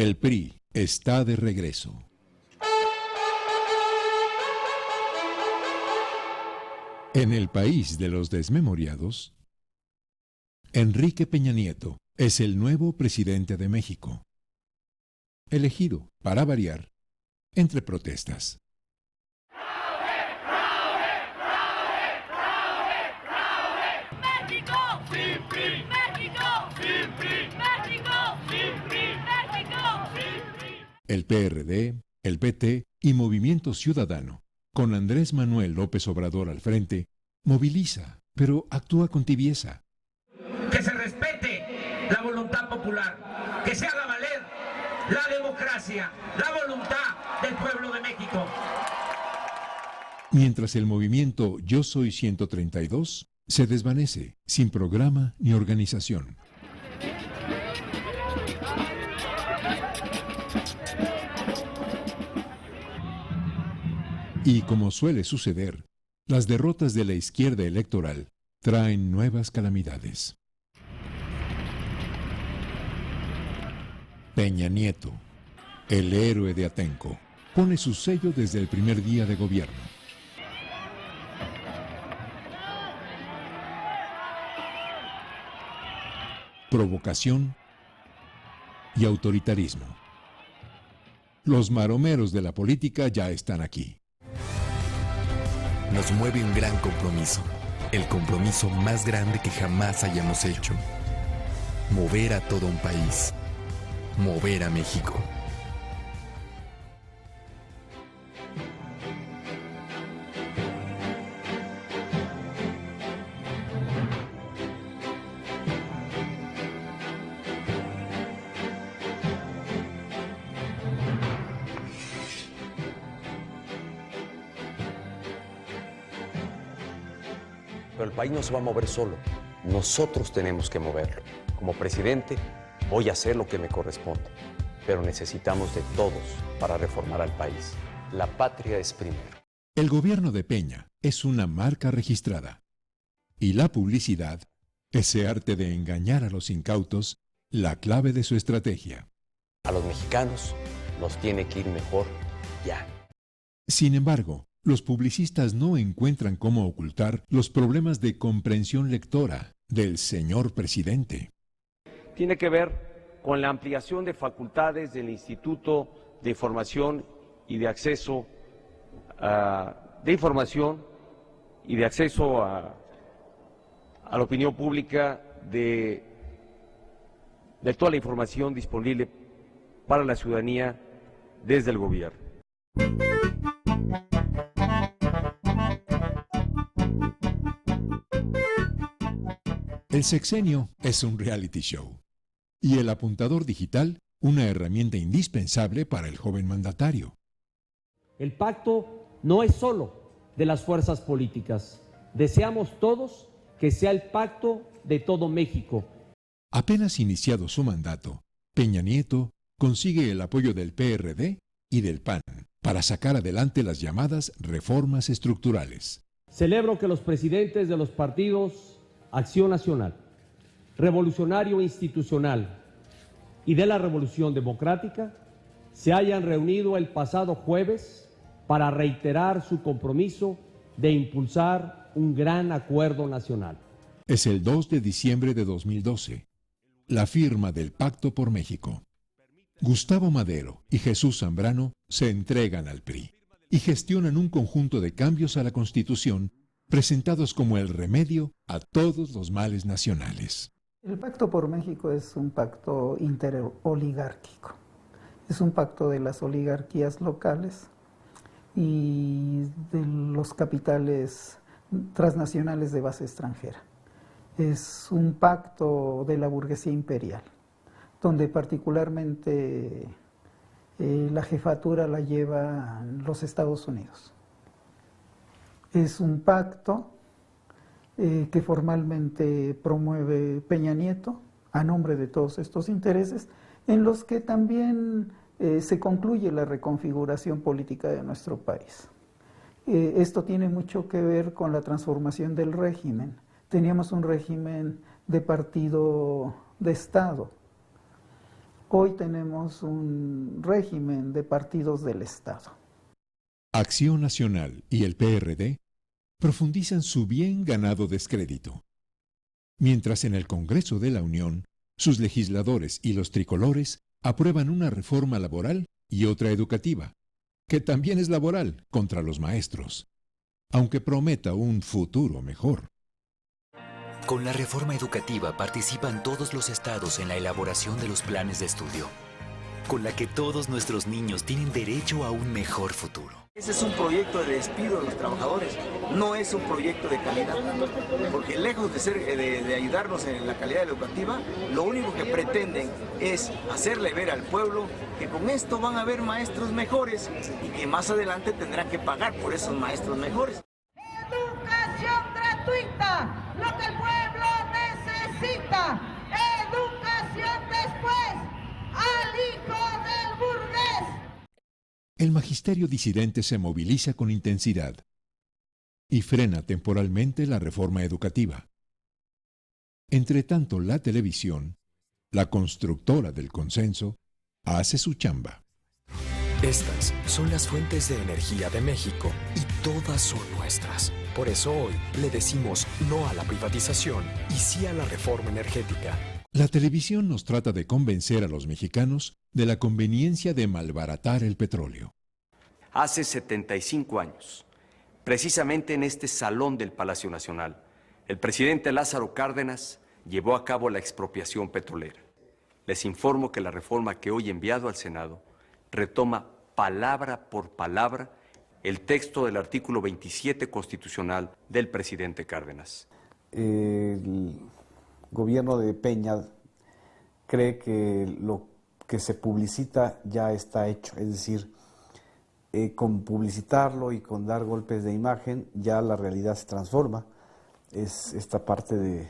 El PRI está de regreso. En el país de los desmemoriados, Enrique Peña Nieto es el nuevo presidente de México, elegido, para variar, entre protestas. ¡México! ¡Sin PRI! ¡México! ¡Sin PRI! ¡México! ¡Sin PRI! ¡México! ¡Sin PRI! El PRD, el PT y Movimiento Ciudadano, con Andrés Manuel López Obrador al frente, moviliza, pero actúa con tibieza. Que se respete la voluntad popular, que se haga valer la democracia, la voluntad del pueblo de México. Mientras el movimiento Yo Soy 132 se desvanece, sin programa ni organización. Y como suele suceder, las derrotas de la izquierda electoral traen nuevas calamidades. Peña Nieto, el héroe de Atenco, pone su sello desde el primer día de gobierno. Provocación y autoritarismo. Los maromeros de la política ya están aquí. Nos mueve un gran compromiso, el compromiso más grande que jamás hayamos hecho. Mover a todo un país, mover a México. Pero el país no se va a mover solo. Nosotros tenemos que moverlo. Como presidente, voy a hacer lo que me corresponde. Pero necesitamos de todos para reformar al país. La patria es primero. El gobierno de Peña es una marca registrada. Y la publicidad, ese arte de engañar a los incautos, la clave de su estrategia. A los mexicanos nos tiene que ir mejor ya. Sin embargo, los publicistas no encuentran cómo ocultar los problemas de comprensión lectora del señor presidente. Tiene que ver con la ampliación de facultades del Instituto de Información y de Acceso a la opinión pública de toda la información disponible para la ciudadanía desde el gobierno. El sexenio es un reality show y el apuntador digital una herramienta indispensable para el joven mandatario. El pacto no es solo de las fuerzas políticas. Deseamos todos que sea el pacto de todo México. Apenas iniciado su mandato, Peña Nieto consigue el apoyo del PRD y del PAN para sacar adelante las llamadas reformas estructurales. Celebro que los presidentes de los partidos Acción Nacional, Revolucionario Institucional y de la Revolución Democrática se hayan reunido el pasado jueves para reiterar su compromiso de impulsar un gran acuerdo nacional. Es el 2 de diciembre de 2012, la firma del Pacto por México. Gustavo Madero y Jesús Zambrano se entregan al PRI y gestionan un conjunto de cambios a la Constitución presentados como el remedio a todos los males nacionales. El Pacto por México es un pacto interoligárquico. Es un pacto de las oligarquías locales y de los capitales transnacionales de base extranjera. Es un pacto de la burguesía imperial, donde particularmente la jefatura la lleva los Estados Unidos. Es un pacto que formalmente promueve Peña Nieto a nombre de todos estos intereses, en los que también se concluye la reconfiguración política de nuestro país. Esto tiene mucho que ver con la transformación del régimen. Teníamos un régimen de partido de Estado. Hoy tenemos un régimen de partidos del Estado. Acción Nacional y el PRD profundizan su bien ganado descrédito. Mientras en el Congreso de la Unión, sus legisladores y los tricolores aprueban una reforma laboral y otra educativa, que también es laboral contra los maestros, aunque prometa un futuro mejor. Con la reforma educativa participan todos los estados en la elaboración de los planes de estudio, con la que todos nuestros niños tienen derecho a un mejor futuro. Ese es un proyecto de despido de los trabajadores, no es un proyecto de calidad, porque lejos de ayudarnos en la calidad educativa, lo único que pretenden es hacerle ver al pueblo que con esto van a haber maestros mejores y que más adelante tendrán que pagar por esos maestros mejores. Educación gratuita, lo que el pueblo necesita. Educación después, al hijo del burgués. El magisterio disidente se moviliza con intensidad y frena temporalmente la reforma educativa. Entretanto, la televisión, la constructora del consenso, hace su chamba. Estas son las fuentes de energía de México y todas son nuestras. Por eso hoy le decimos no a la privatización y sí a la reforma energética. La televisión nos trata de convencer a los mexicanos de la conveniencia de malbaratar el petróleo. Hace 75 años, precisamente en este salón del Palacio Nacional, el presidente Lázaro Cárdenas llevó a cabo la expropiación petrolera. Les informo que la reforma que hoy he enviado al Senado retoma palabra por palabra el texto del artículo 27 constitucional del presidente Cárdenas. El gobierno de Peña cree que lo que se publicita ya está hecho, es decir, con publicitarlo y con dar golpes de imagen ya la realidad se transforma. Es esta parte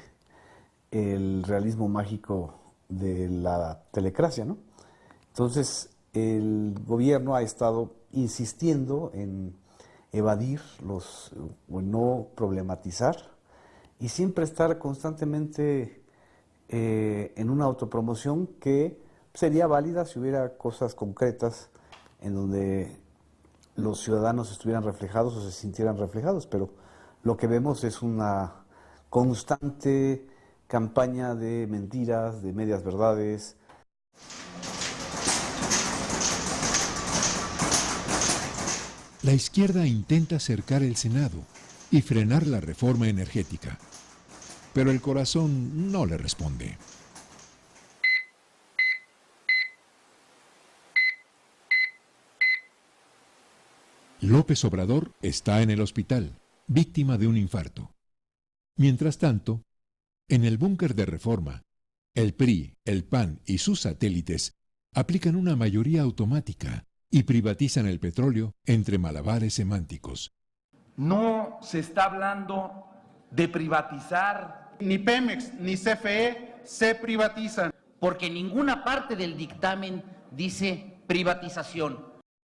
del realismo mágico de la telecracia, ¿no? Entonces el gobierno ha estado insistiendo en evadir o no problematizar y siempre estar constantemente en una autopromoción que sería válida si hubiera cosas concretas en donde los ciudadanos estuvieran reflejados o se sintieran reflejados, pero lo que vemos es una constante campaña de mentiras, de medias verdades. La izquierda intenta cercar el Senado y frenar la reforma energética, pero el corazón no le responde. López Obrador está en el hospital, víctima de un infarto. Mientras tanto, en el búnker de reforma, el PRI, el PAN y sus satélites aplican una mayoría automática y privatizan el petróleo entre malabares semánticos. No se está hablando de privatizar. Ni Pemex ni CFE se privatizan. Porque ninguna parte del dictamen dice privatización.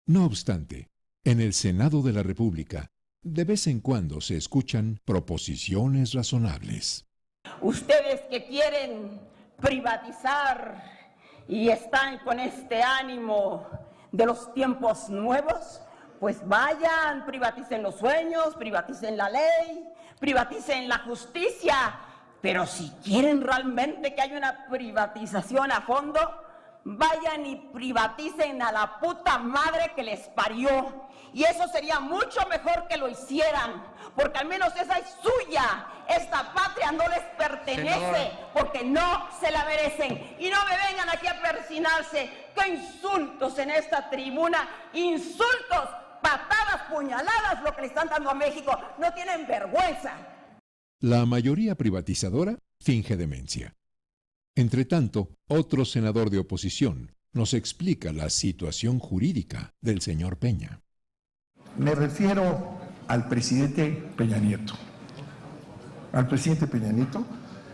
No obstante, en el Senado de la República, de vez en cuando se escuchan proposiciones razonables. Ustedes que quieren privatizar y están con este ánimo de los tiempos nuevos, pues vayan, privaticen los sueños, privaticen la ley, privaticen la justicia. Pero si quieren realmente que haya una privatización a fondo, vayan y privaticen a la puta madre que les parió. Y eso sería mucho mejor que lo hicieran, porque al menos esa es suya. Esta patria no les pertenece, porque no se la merecen. Y no me vengan aquí a persinarse. ¡Qué insultos en esta tribuna! ¡Insultos! Patadas, puñaladas, lo que le están dando a México. No tienen vergüenza. La mayoría privatizadora finge demencia. Entretanto, otro senador de oposición nos explica la situación jurídica del señor Peña. Me refiero al presidente Peña Nieto. Al presidente Peña Nieto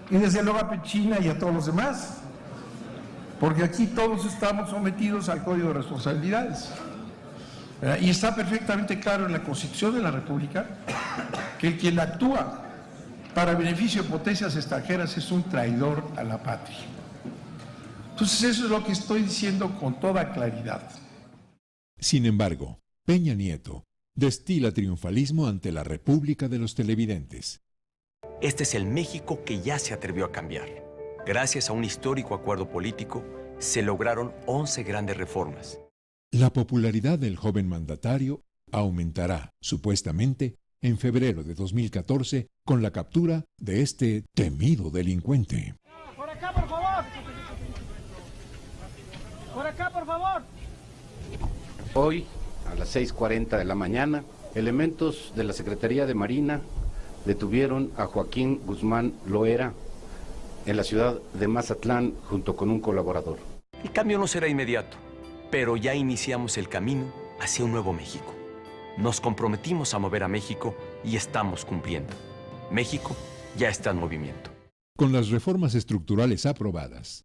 y desde luego a Pechina y a todos los demás. Porque aquí todos estamos sometidos al Código de Responsabilidades. Y está perfectamente claro en la Constitución de la República que quien actúa para beneficio de potencias extranjeras es un traidor a la patria. Entonces eso es lo que estoy diciendo con toda claridad. Sin embargo, Peña Nieto destila triunfalismo ante la República de los televidentes. Este es el México que ya se atrevió a cambiar. Gracias a un histórico acuerdo político, se lograron 11 grandes reformas. La popularidad del joven mandatario aumentará, supuestamente, en febrero de 2014 con la captura de este temido delincuente. Por acá, por favor. Por acá, por favor. Hoy, a las 6:40 de la mañana, elementos de la Secretaría de Marina detuvieron a Joaquín Guzmán Loera en la ciudad de Mazatlán junto con un colaborador. El cambio no será inmediato, pero ya iniciamos el camino hacia un nuevo México. Nos comprometimos a mover a México y estamos cumpliendo. México ya está en movimiento. Con las reformas estructurales aprobadas,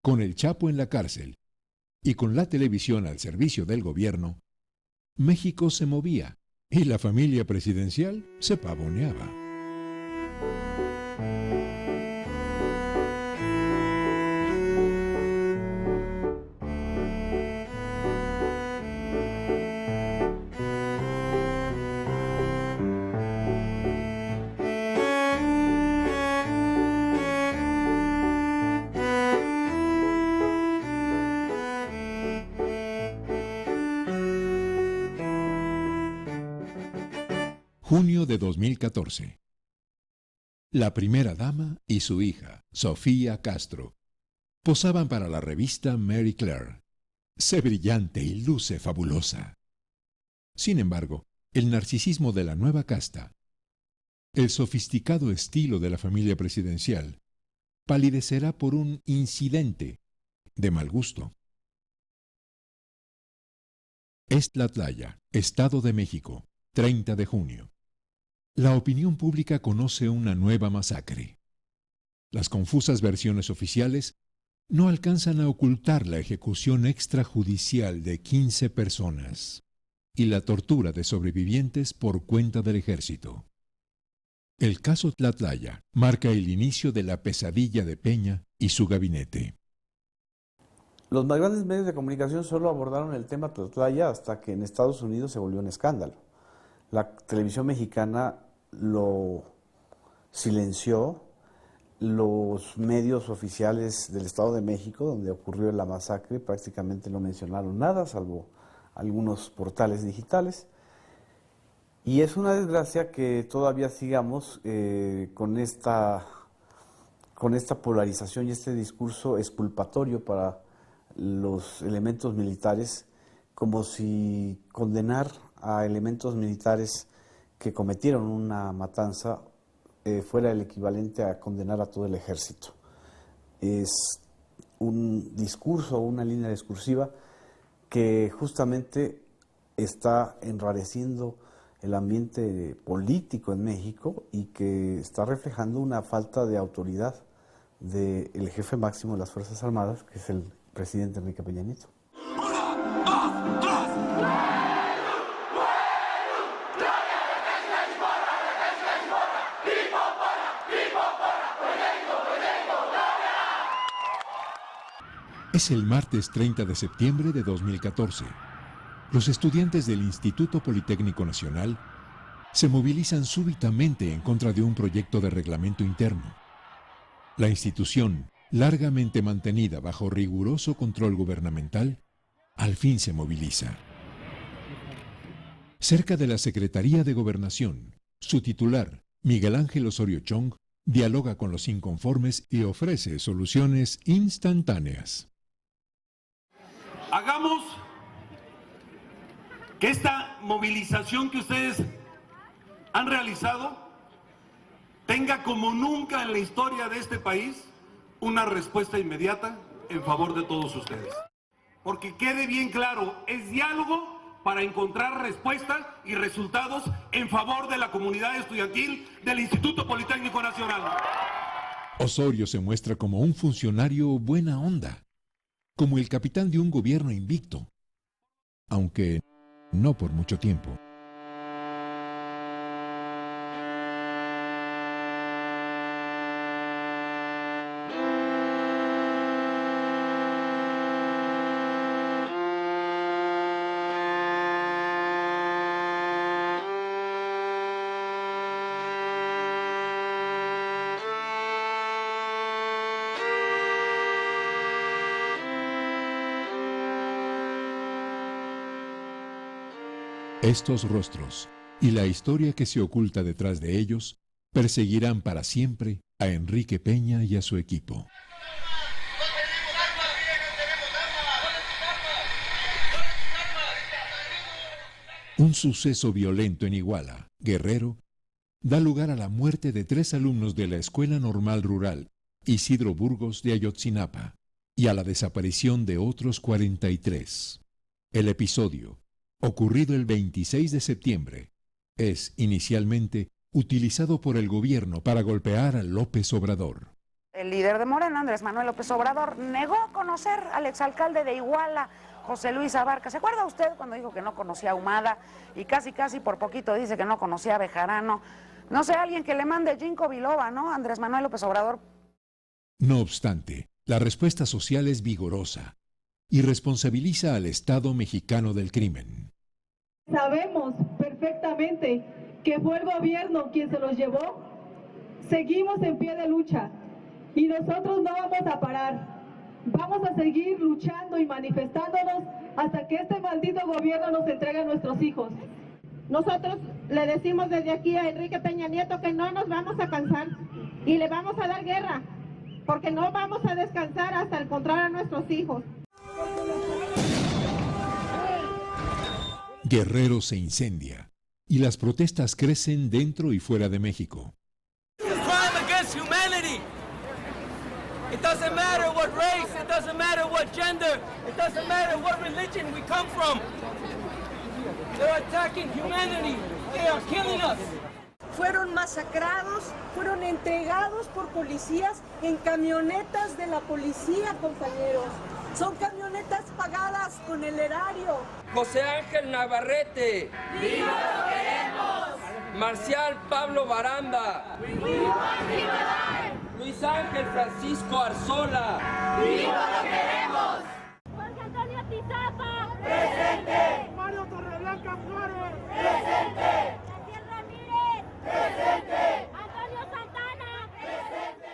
con el Chapo en la cárcel y con la televisión al servicio del gobierno, México se movía y la familia presidencial se pavoneaba. Junio de 2014. La primera dama y su hija, Sofía Castro, posaban para la revista Marie Claire. Se brillante y luce fabulosa. Sin embargo, el narcisismo de la nueva casta, el sofisticado estilo de la familia presidencial, palidecerá por un incidente de mal gusto. Tlatlaya, Estado de México, 30 de junio. La opinión pública conoce una nueva masacre. Las confusas versiones oficiales no alcanzan a ocultar la ejecución extrajudicial de 15 personas y la tortura de sobrevivientes por cuenta del ejército. El caso Tlatlaya marca el inicio de la pesadilla de Peña y su gabinete. Los más grandes medios de comunicación solo abordaron el tema Tlatlaya hasta que en Estados Unidos se volvió un escándalo. La televisión mexicana lo silenció, los medios oficiales del Estado de México, donde ocurrió la masacre, prácticamente no mencionaron nada, salvo algunos portales digitales. Y es una desgracia que todavía sigamos con esta polarización y este discurso exculpatorio para los elementos militares, como si condenar a elementos militares que cometieron una matanza fuera el equivalente a condenar a todo el ejército. Es un discurso, una línea discursiva que justamente está enrareciendo el ambiente político en México y que está reflejando una falta de autoridad del jefe máximo de las Fuerzas Armadas, que es el presidente Enrique Peña Nieto. Es el martes 30 de septiembre de 2014. Los estudiantes del Instituto Politécnico Nacional se movilizan súbitamente en contra de un proyecto de reglamento interno. La institución, largamente mantenida bajo riguroso control gubernamental, al fin se moviliza. Cerca de la Secretaría de Gobernación, su titular, Miguel Ángel Osorio Chong, dialoga con los inconformes y ofrece soluciones instantáneas. Hagamos que esta movilización que ustedes han realizado tenga como nunca en la historia de este país una respuesta inmediata en favor de todos ustedes. Porque quede bien claro, es diálogo para encontrar respuestas y resultados en favor de la comunidad estudiantil del Instituto Politécnico Nacional. Osorio se muestra como un funcionario buena onda, como el capitán de un gobierno invicto, aunque no por mucho tiempo. Estos rostros y la historia que se oculta detrás de ellos perseguirán para siempre a Enrique Peña y a su equipo. Un suceso violento en Iguala, Guerrero, da lugar a la muerte de 3 alumnos de la Escuela Normal Rural Isidro Burgos de Ayotzinapa y a la desaparición de otros 43. El episodio, ocurrido el 26 de septiembre, es inicialmente utilizado por el gobierno para golpear a López Obrador. El líder de Morena, Andrés Manuel López Obrador, negó conocer al exalcalde de Iguala, José Luis Abarca. ¿Se acuerda usted cuando dijo que no conocía a Ahumada y casi por poquito dice que no conocía a Bejarano? No sé, alguien que le mande Ginkgo biloba, ¿no? Andrés Manuel López Obrador. No obstante, la respuesta social es vigorosa y responsabiliza al Estado mexicano del crimen. Sabemos perfectamente que fue el gobierno quien se los llevó. Seguimos en pie de lucha y nosotros no vamos a parar. Vamos a seguir luchando y manifestándonos hasta que este maldito gobierno nos entregue a nuestros hijos. Nosotros le decimos desde aquí a Enrique Peña Nieto que no nos vamos a cansar y le vamos a dar guerra, porque no vamos a descansar hasta encontrar a nuestros hijos. Guerrero se incendia y las protestas crecen dentro y fuera de México. It doesn't matter what race, it doesn't matter what gender, it doesn't matter what religion we come from. They're attacking humanity. They are killing us. Fueron masacrados, fueron entregados por policías en camionetas de la policía, compañeros. Son camionetas pagadas con el erario. José Ángel Navarrete. ¡Viva lo queremos! Marcial Pablo Baranda. We want libertad. Luis Ángel Francisco Arzola. ¡Viva lo queremos! Jorge Antonio Tizapa. ¡Presente! Mario Torreblanca Flores. ¡Presente! Daniel Ramírez. ¡Presente! Antonio Santana. ¡Presente!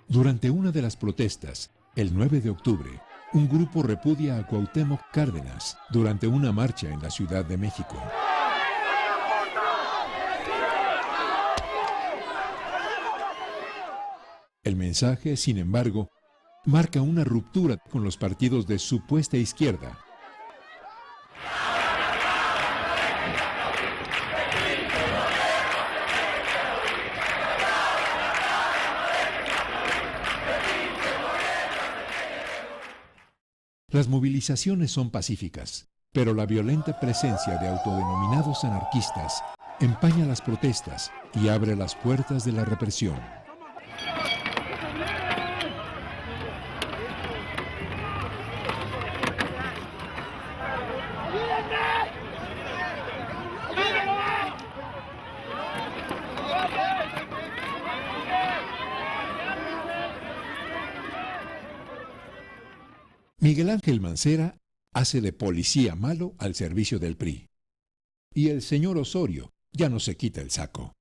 Durante una de las protestas, el 9 de octubre, un grupo repudia a Cuauhtémoc Cárdenas durante una marcha en la Ciudad de México. El mensaje, sin embargo, marca una ruptura con los partidos de supuesta izquierda. Las movilizaciones son pacíficas, pero la violenta presencia de autodenominados anarquistas empaña las protestas y abre las puertas de la represión. Miguel Ángel Mancera hace de policía malo al servicio del PRI. Y el señor Osorio ya no se quita el saco.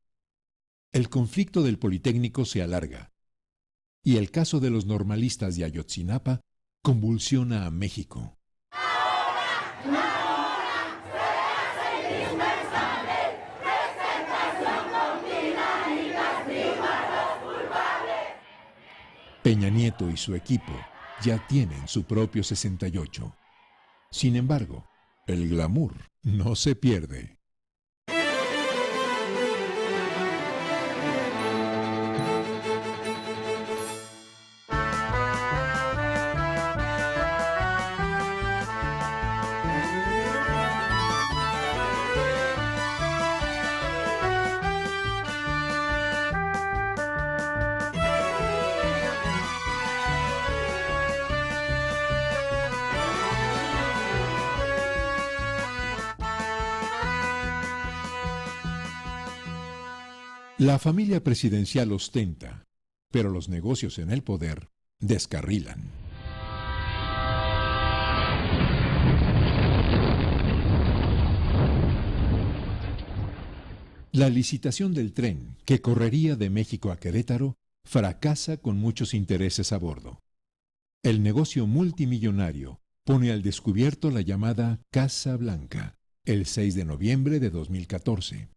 El conflicto del Politécnico se alarga. Y el caso de los normalistas de Ayotzinapa convulsiona a México. Peña Nieto y su equipo ya tienen su propio 68. Sin embargo, el glamour no se pierde. La familia presidencial ostenta, pero los negocios en el poder descarrilan. La licitación del tren que correría de México a Querétaro fracasa con muchos intereses a bordo. El negocio multimillonario pone al descubierto la llamada Casa Blanca, el 6 de noviembre de 2014.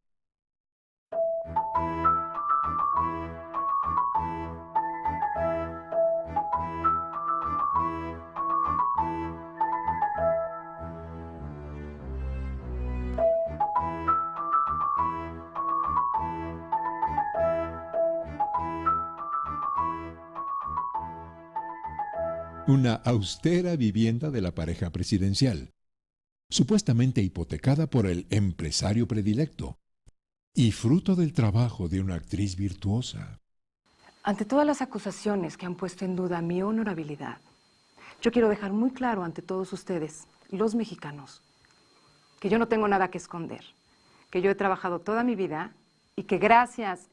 Una austera vivienda de la pareja presidencial, supuestamente hipotecada por el empresario predilecto y fruto del trabajo de una actriz virtuosa. Ante todas las acusaciones que han puesto en duda mi honorabilidad, yo quiero dejar muy claro ante todos ustedes, los mexicanos, que yo no tengo nada que esconder, que yo he trabajado toda mi vida y que gracias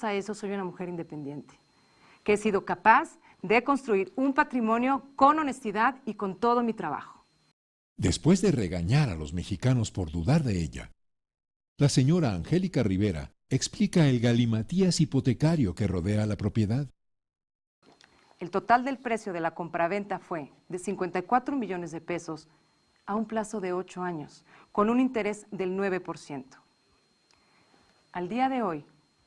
a eso soy una mujer independiente, que he sido capaz de construir un patrimonio con honestidad y con todo mi trabajo. Después de regañar a los mexicanos por dudar de ella, la señora Angélica Rivera explica el galimatías hipotecario que rodea la propiedad. El total del precio de la compraventa fue de 54 millones de pesos a un plazo de 8 años, con un interés del 9%. Al día de hoy,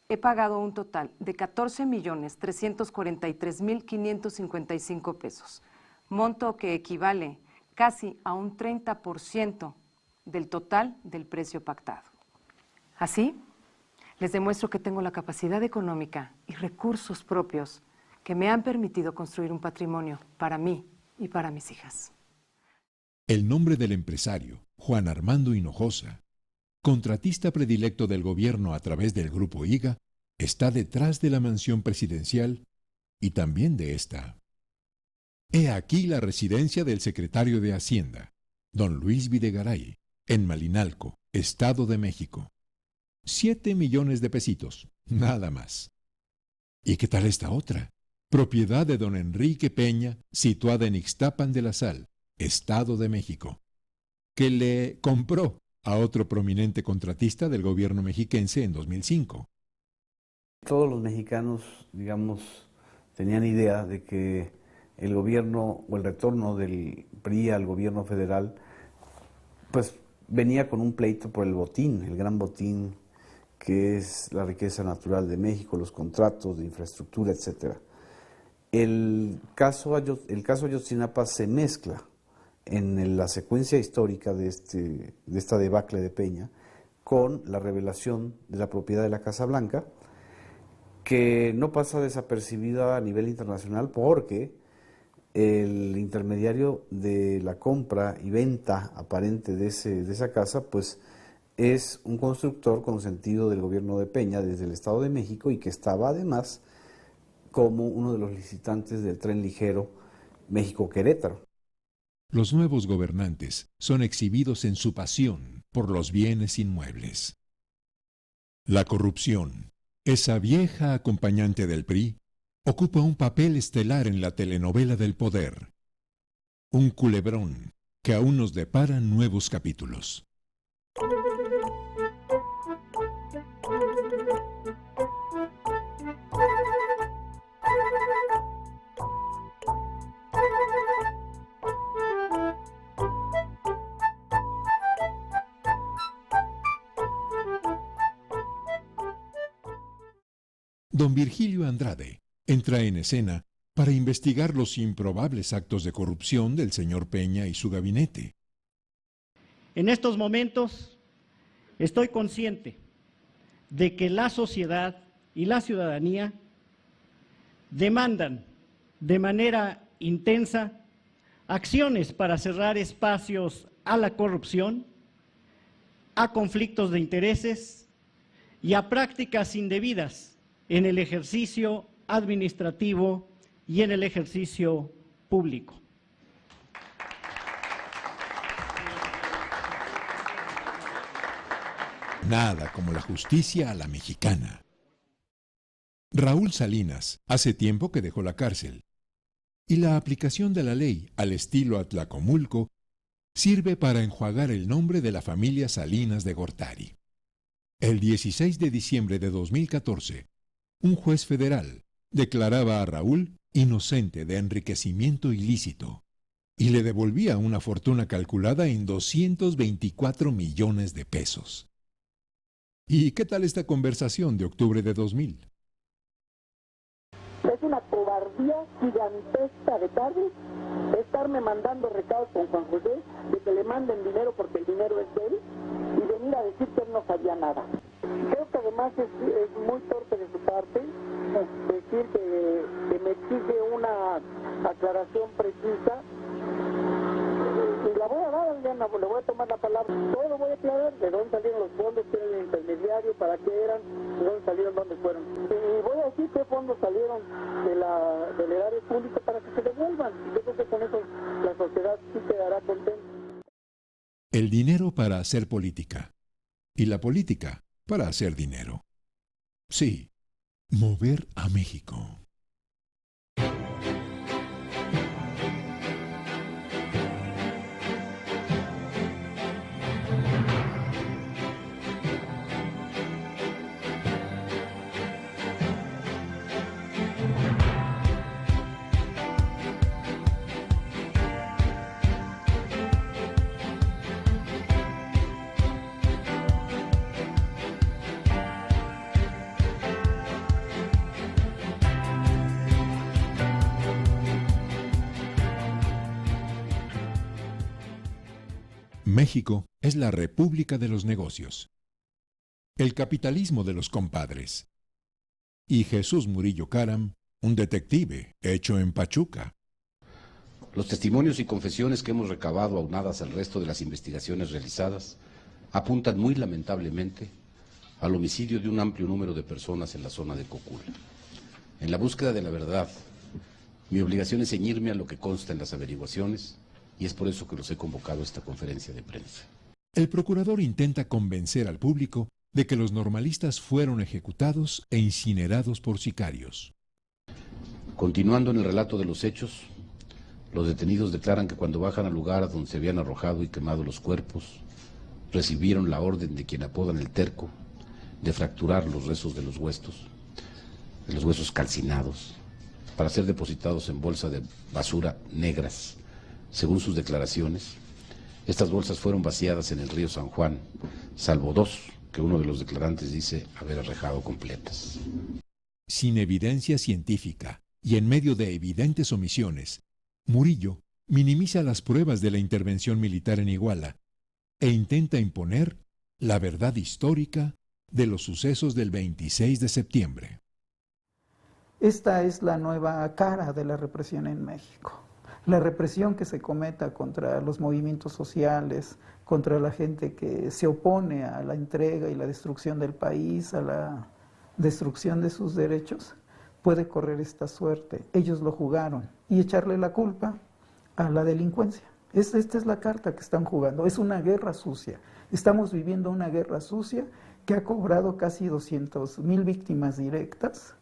he pagado un total de 14.343.555 pesos, monto que equivale casi a un 30% del total del precio pactado. Así, les demuestro que tengo la capacidad económica y recursos propios que me han permitido construir un patrimonio para mí y para mis hijas. El nombre del empresario, Juan Armando Hinojosa, contratista predilecto del gobierno a través del Grupo IGA, está detrás de la mansión presidencial y también de esta. He aquí la residencia del secretario de Hacienda, don Luis Videgaray, en Malinalco, Estado de México. 7 millones de pesitos, nada más. ¿Y qué tal esta otra? Propiedad de don Enrique Peña, situada en Ixtapan de la Sal, Estado de México, que le compró a otro prominente contratista del gobierno mexiquense en 2005. Todos los mexicanos, digamos, tenían idea de que el gobierno o el retorno del PRI al gobierno federal, pues venía con un pleito por el botín, el gran botín que es la riqueza natural de México, los contratos de infraestructura, etc. El caso Ayotzinapa se mezcla en la secuencia histórica de esta debacle de Peña con la revelación de la propiedad de la Casa Blanca, que no pasa desapercibida a nivel internacional porque el intermediario de la compra y venta aparente de esa casa, pues es un constructor consentido del gobierno de Peña desde el Estado de México y que estaba además como uno de los licitantes del tren ligero México-Querétaro. Los nuevos gobernantes son exhibidos en su pasión por los bienes inmuebles. La corrupción, esa vieja acompañante del PRI, ocupa un papel estelar en la telenovela del poder. Un culebrón que aún nos depara nuevos capítulos. Don Virgilio Andrade entra en escena para investigar los improbables actos de corrupción del señor Peña y su gabinete. En estos momentos estoy consciente de que la sociedad y la ciudadanía demandan de manera intensa acciones para cerrar espacios a la corrupción, a conflictos de intereses y a prácticas indebidas en el ejercicio administrativo y en el ejercicio público. Nada como la justicia a la mexicana. Raúl Salinas hace tiempo que dejó la cárcel, y la aplicación de la ley al estilo Atlacomulco sirve para enjuagar el nombre de la familia Salinas de Gortari. El 16 de diciembre de 2014, un juez federal declaraba a Raúl inocente de enriquecimiento ilícito y le devolvía una fortuna calculada en 224 millones de pesos. ¿Y qué tal esta conversación de octubre de 2000? Es una cobardía gigantesca de Carlos estarme mandando recados con Juan José de que le manden dinero porque el dinero es de él y venir a decir que él no sabía nada. Creo que además es muy torpe de su parte decir que me exige una aclaración precisa. Y la voy a dar, Adriana, le voy a tomar la palabra. Todo lo voy a aclarar, de dónde salieron los fondos, quién era el intermediario, para qué eran, de dónde salieron, dónde fueron. Y voy a decir qué fondos salieron del erario público para que se devuelvan. Yo creo que con eso la sociedad sí quedará contenta. El dinero para hacer política y la política para hacer dinero. Sí, mover a México. México es la república de los negocios, el capitalismo de los compadres. Y Jesús Murillo Caram, un detective hecho en Pachuca. Los testimonios y confesiones que hemos recabado aunadas al resto de las investigaciones realizadas apuntan muy lamentablemente al homicidio de un amplio número de personas en la zona de Cocula. En la búsqueda de la verdad, mi obligación es ceñirme a lo que consta en las averiguaciones y es por eso que los he convocado a esta conferencia de prensa. El procurador intenta convencer al público de que los normalistas fueron ejecutados e incinerados por sicarios. Continuando en el relato de los hechos, los detenidos declaran que cuando bajan al lugar donde se habían arrojado y quemado los cuerpos, recibieron la orden de quien apodan el Terco de fracturar los restos de los huesos calcinados, para ser depositados en bolsas de basura negras. Según sus declaraciones, estas bolsas fueron vaciadas en el río San Juan, salvo dos que uno de los declarantes dice haber arrojado completas. Sin evidencia científica y en medio de evidentes omisiones, Murillo minimiza las pruebas de la intervención militar en Iguala e intenta imponer la verdad histórica de los sucesos del 26 de septiembre. Esta es la nueva cara de la represión en México. La represión que se cometa contra los movimientos sociales, contra la gente que se opone a la entrega y la destrucción del país, a la destrucción de sus derechos, puede correr esta suerte. Ellos lo jugaron y echarle la culpa a la delincuencia. Esta es la carta que están jugando. Es una guerra sucia. Estamos viviendo una guerra sucia que ha cobrado casi 200,000 víctimas directas.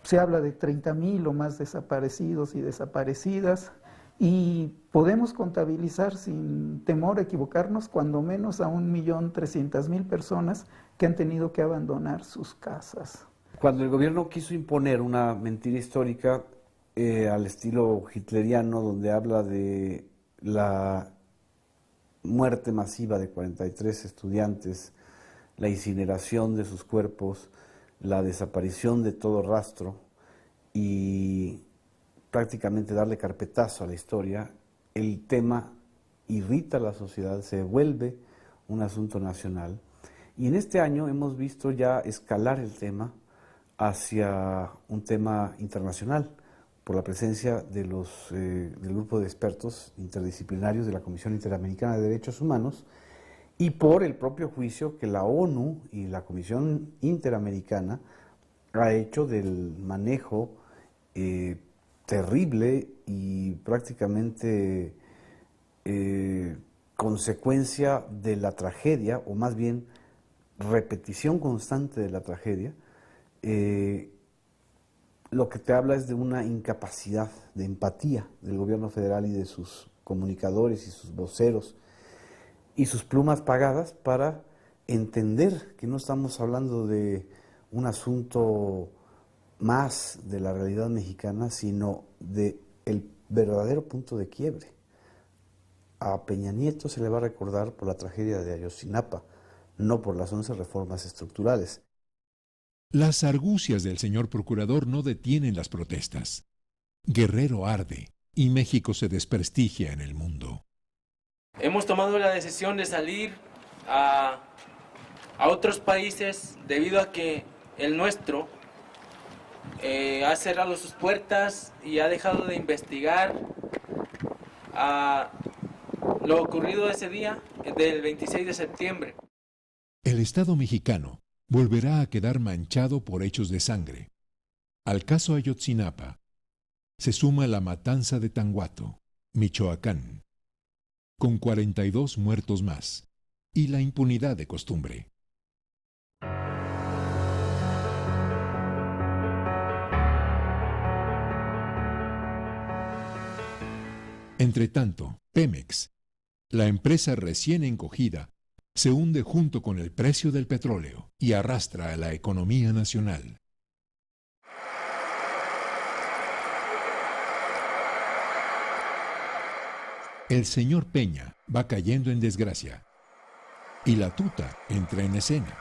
Se habla de 30,000 o más desaparecidos y desaparecidas. Y podemos contabilizar sin temor a equivocarnos cuando menos a 1,300,000 personas que han tenido que abandonar sus casas. Cuando el gobierno quiso imponer una mentira histórica al estilo hitleriano, donde habla de la muerte masiva de 43 estudiantes, la incineración de sus cuerpos, la desaparición de todo rastro y prácticamente darle carpetazo a la historia, el tema irrita a la sociedad, se vuelve un asunto nacional. Y en este año hemos visto ya escalar el tema hacia un tema internacional, por la presencia de del grupo de expertos interdisciplinarios de la Comisión Interamericana de Derechos Humanos y por el propio juicio que la ONU y la Comisión Interamericana ha hecho del manejo terrible y prácticamente consecuencia de la tragedia, o más bien repetición constante de la tragedia. Lo que te habla es de una incapacidad de empatía del gobierno federal y de sus comunicadores y sus voceros y sus plumas pagadas para entender que no estamos hablando de un asunto más de la realidad mexicana, sino de el verdadero punto de quiebre. A Peña Nieto se le va a recordar por la tragedia de Ayotzinapa, no por las 11 reformas estructurales. Las argucias del señor procurador no detienen las protestas. Guerrero arde y México se desprestigia en el mundo. Hemos tomado la decisión de salir a otros países debido a que el nuestro ha cerrado sus puertas y ha dejado de investigar lo ocurrido ese día del 26 de septiembre. El Estado mexicano volverá a quedar manchado por hechos de sangre. Al caso Ayotzinapa se suma la matanza de Tanguato, Michoacán, con 42 muertos más, y la impunidad de costumbre. Entretanto, Pemex, la empresa recién encogida, se hunde junto con el precio del petróleo y arrastra a la economía nacional. El señor Peña va cayendo en desgracia y la tuta entra en escena.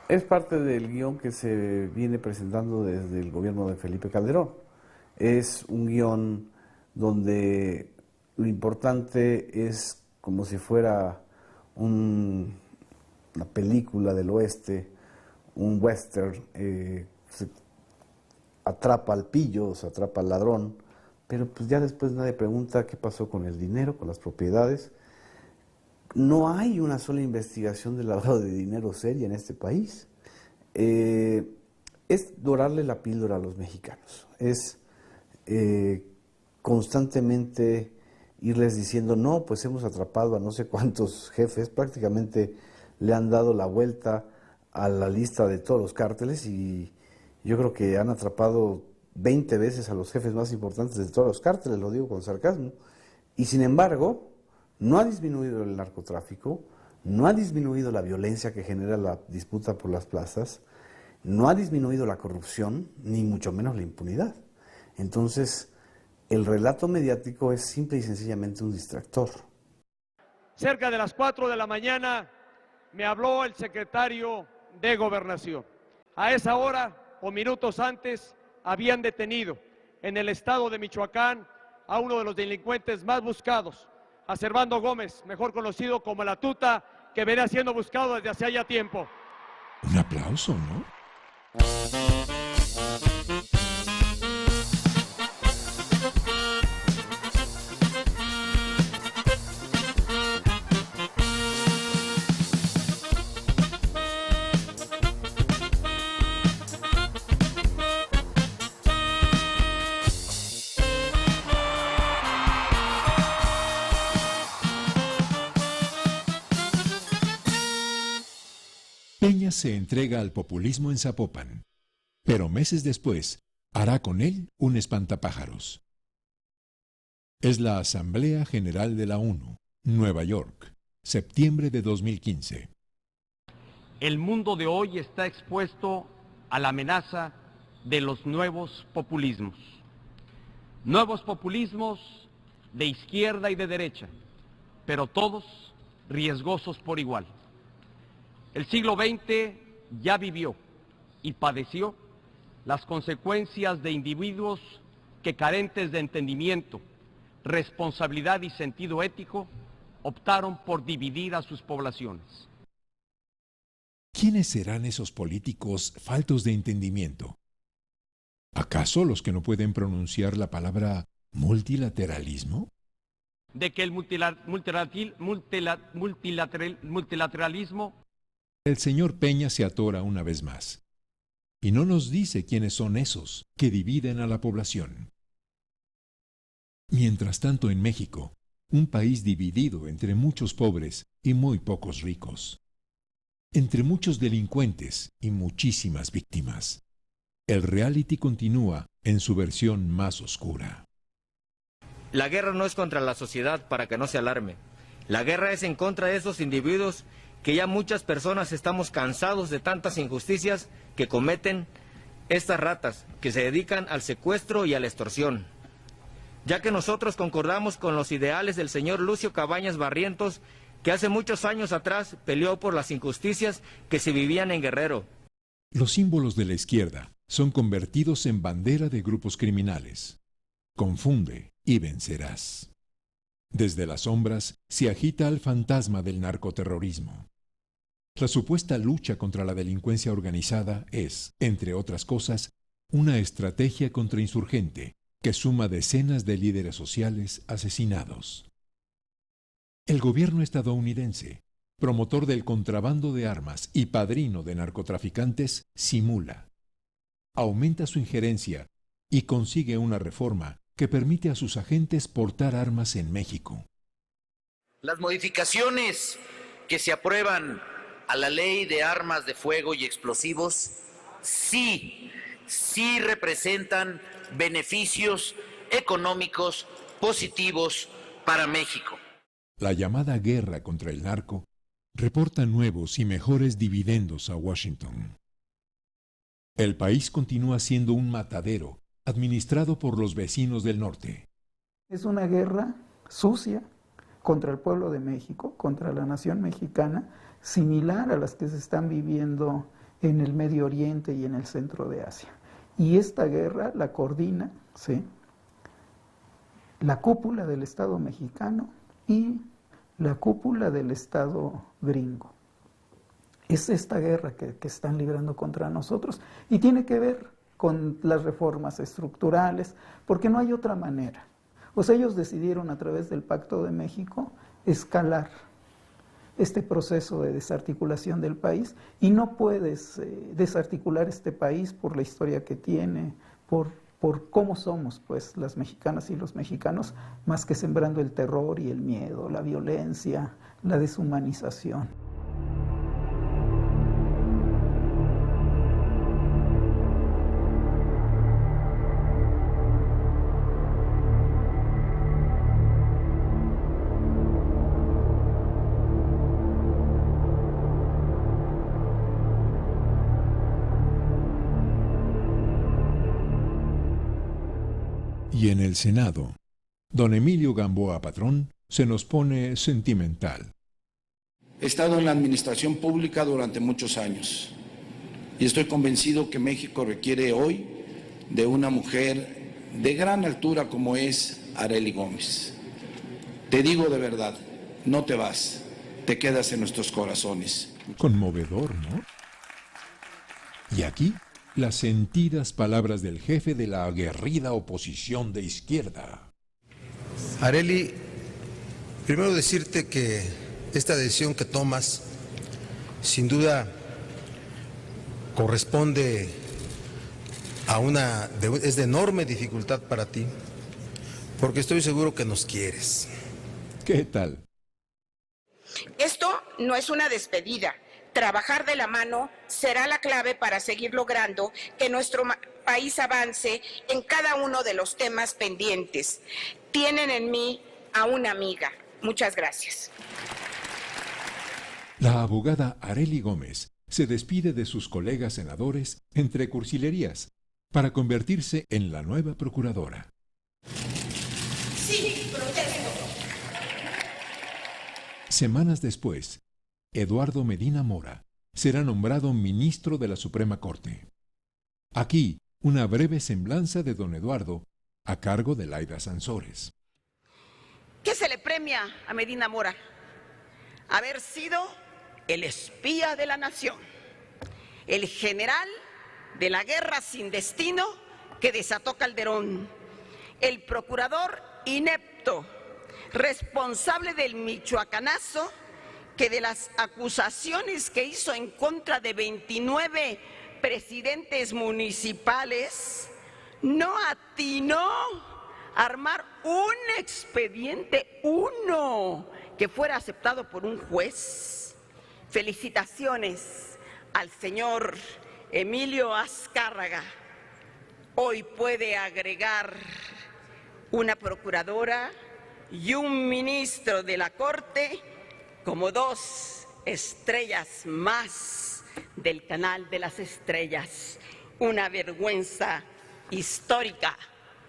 Es parte del guión que se viene presentando desde el gobierno de Felipe Calderón. Es un guión donde lo importante es como si fuera una película del oeste, un western, se atrapa al pillo, se atrapa al ladrón, pero pues ya después nadie pregunta qué pasó con el dinero, con las propiedades. No hay una sola investigación del lavado de dinero seria en este país. Es dorarle la píldora a los mexicanos, es constantemente irles diciendo, no, pues hemos atrapado a no sé cuántos jefes, prácticamente le han dado la vuelta a la lista de todos los cárteles y yo creo que han atrapado 20 veces a los jefes más importantes de todos los cárteles, lo digo con sarcasmo, y sin embargo no ha disminuido el narcotráfico, no ha disminuido la violencia que genera la disputa por las plazas, no ha disminuido la corrupción, ni mucho menos la impunidad. Entonces, el relato mediático es simple y sencillamente un distractor. Cerca de las 4 de la mañana me habló el secretario de Gobernación. A esa hora o minutos antes habían detenido en el estado de Michoacán a uno de los delincuentes más buscados, a Servando Gómez, mejor conocido como La Tuta, que venía siendo buscado desde hace ya tiempo. Un aplauso, ¿no? Peña se entrega al populismo en Zapopan, pero meses después hará con él un espantapájaros. Es la Asamblea General de la ONU, Nueva York, septiembre de 2015. El mundo de hoy está expuesto a la amenaza de los nuevos populismos. Nuevos populismos de izquierda y de derecha, pero todos riesgosos por igual. El siglo XX ya vivió y padeció las consecuencias de individuos que, carentes de entendimiento, responsabilidad y sentido ético, optaron por dividir a sus poblaciones. ¿Quiénes serán esos políticos faltos de entendimiento? ¿Acaso los que no pueden pronunciar la palabra multilateralismo? De que el multilateralismo... El señor Peña se atora una vez más, y no nos dice quiénes son esos que dividen a la población. Mientras tanto, en México, un país dividido entre muchos pobres y muy pocos ricos, entre muchos delincuentes y muchísimas víctimas, el reality continúa en su versión más oscura. La guerra no es contra la sociedad, para que no se alarme. La guerra es en contra de esos individuos que ya muchas personas estamos cansados de tantas injusticias que cometen estas ratas que se dedican al secuestro y a la extorsión, ya que nosotros concordamos con los ideales del señor Lucio Cabañas Barrientos, que hace muchos años atrás peleó por las injusticias que se vivían en Guerrero. Los símbolos de la izquierda son convertidos en bandera de grupos criminales. Confunde y vencerás. Desde las sombras se agita el fantasma del narcoterrorismo. La supuesta lucha contra la delincuencia organizada es, entre otras cosas, una estrategia contrainsurgente que suma decenas de líderes sociales asesinados. El gobierno estadounidense, promotor del contrabando de armas y padrino de narcotraficantes, simula, aumenta su injerencia y consigue una reforma que permite a sus agentes portar armas en México. Las modificaciones que se aprueban a la ley de armas de fuego y explosivos sí representan beneficios económicos positivos para México. La llamada guerra contra el narco reporta nuevos y mejores dividendos a Washington. El país continúa siendo un matadero administrado por los vecinos del norte. Es una guerra sucia contra el pueblo de México, contra la nación mexicana, similar a las que se están viviendo en el Medio Oriente y en el centro de Asia. Y esta guerra la coordina, ¿sí?, la cúpula del Estado mexicano y la cúpula del Estado gringo. Es esta guerra que están librando contra nosotros y tiene que ver con las reformas estructurales, porque no hay otra manera. Pues ellos decidieron a través del Pacto de México escalar este proceso de desarticulación del país y no puedes desarticular este país por la historia que tiene, por cómo somos pues las mexicanas y los mexicanos, más que sembrando el terror y el miedo, la violencia, la deshumanización. Y en el Senado, don Emilio Gamboa Patrón se nos pone sentimental. He estado en la administración pública durante muchos años y estoy convencido que México requiere hoy de una mujer de gran altura como es Arely Gómez. Te digo de verdad, no te vas, te quedas en nuestros corazones. Conmovedor, ¿no? Y aquí, las sentidas palabras del jefe de la aguerrida oposición de izquierda. Arely, primero decirte que esta decisión que tomas, sin duda, corresponde a es de enorme dificultad para ti, porque estoy seguro que nos quieres. ¿Qué tal? Esto no es una despedida. Trabajar de la mano será la clave para seguir logrando que nuestro país avance en cada uno de los temas pendientes. Tienen en mí a una amiga. Muchas gracias. La abogada Arely Gómez se despide de sus colegas senadores entre cursilerías para convertirse en la nueva procuradora. Sí, protesto. Semanas después, Eduardo Medina Mora será nombrado ministro de la Suprema Corte. Aquí, una breve semblanza de don Eduardo, a cargo de Laida Sansores. ¿Qué se le premia a Medina Mora? Haber sido el espía de la nación, el general de la guerra sin destino que desató Calderón, el procurador inepto, responsable del michoacanazo, que de las acusaciones que hizo en contra de 29 presidentes municipales, no atinó a armar un expediente, uno, que fuera aceptado por un juez. Felicitaciones al señor Emilio Azcárraga. Hoy puede agregar una procuradora y un ministro de la Corte como 2 estrellas más del Canal de las Estrellas. una vergüenza histórica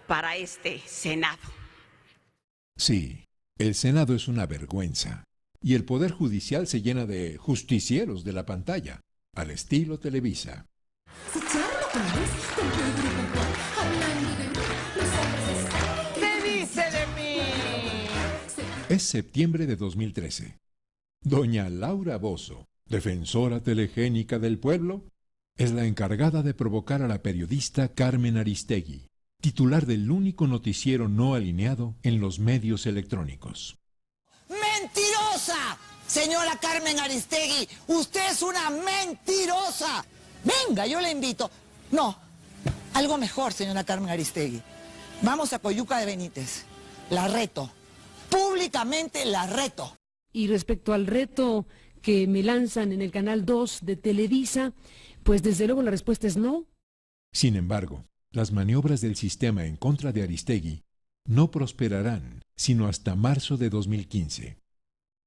para este Senado. Sí, el Senado es una vergüenza. Y el Poder Judicial se llena de justicieros de la pantalla, al estilo Televisa. ¿Qué dice de mí? Es septiembre de 2013. Doña Laura Bozzo, defensora telegénica del pueblo, es la encargada de provocar a la periodista Carmen Aristegui, titular del único noticiero no alineado en los medios electrónicos. ¡Mentirosa! Señora Carmen Aristegui, usted es una mentirosa. Venga, yo le invito. No, algo mejor, señora Carmen Aristegui. Vamos a Coyuca de Benítez. La reto. Públicamente la reto. Y respecto al reto que me lanzan en el Canal 2 de Televisa, pues desde luego la respuesta es no. Sin embargo, las maniobras del sistema en contra de Aristegui no prosperarán sino hasta marzo de 2015.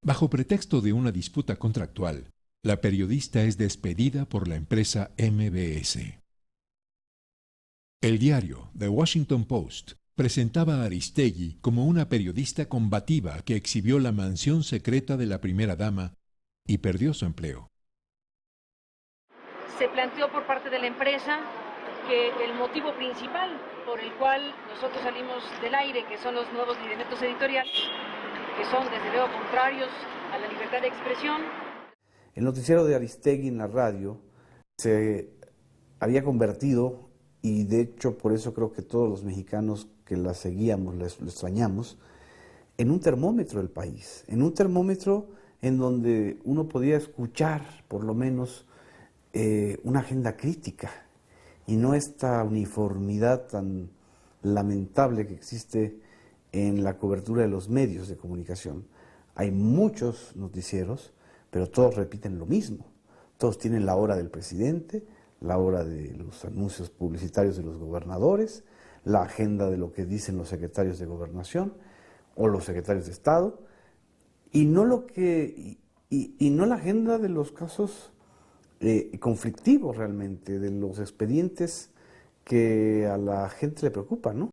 Bajo pretexto de una disputa contractual, la periodista es despedida por la empresa MBS. El diario The Washington Post presentaba a Aristegui como una periodista combativa que exhibió la mansión secreta de la primera dama y perdió su empleo. Se planteó por parte de la empresa que el motivo principal por el cual nosotros salimos del aire, que son los nuevos lineamientos editoriales, que son desde luego contrarios a la libertad de expresión. El noticiero de Aristegui en la radio se había convertido, y de hecho por eso creo que todos los mexicanos que la seguíamos, lo extrañamos, en un termómetro del país, en un termómetro en donde uno podía escuchar por lo menos una agenda crítica y no esta uniformidad tan lamentable que existe en la cobertura de los medios de comunicación. Hay muchos noticieros, pero todos repiten lo mismo. Todos tienen la hora del presidente, la hora de los anuncios publicitarios de los gobernadores, la agenda de lo que dicen los secretarios de gobernación o los secretarios de Estado, y no no la agenda de los casos conflictivos realmente, de los expedientes que a la gente le preocupan, ¿no?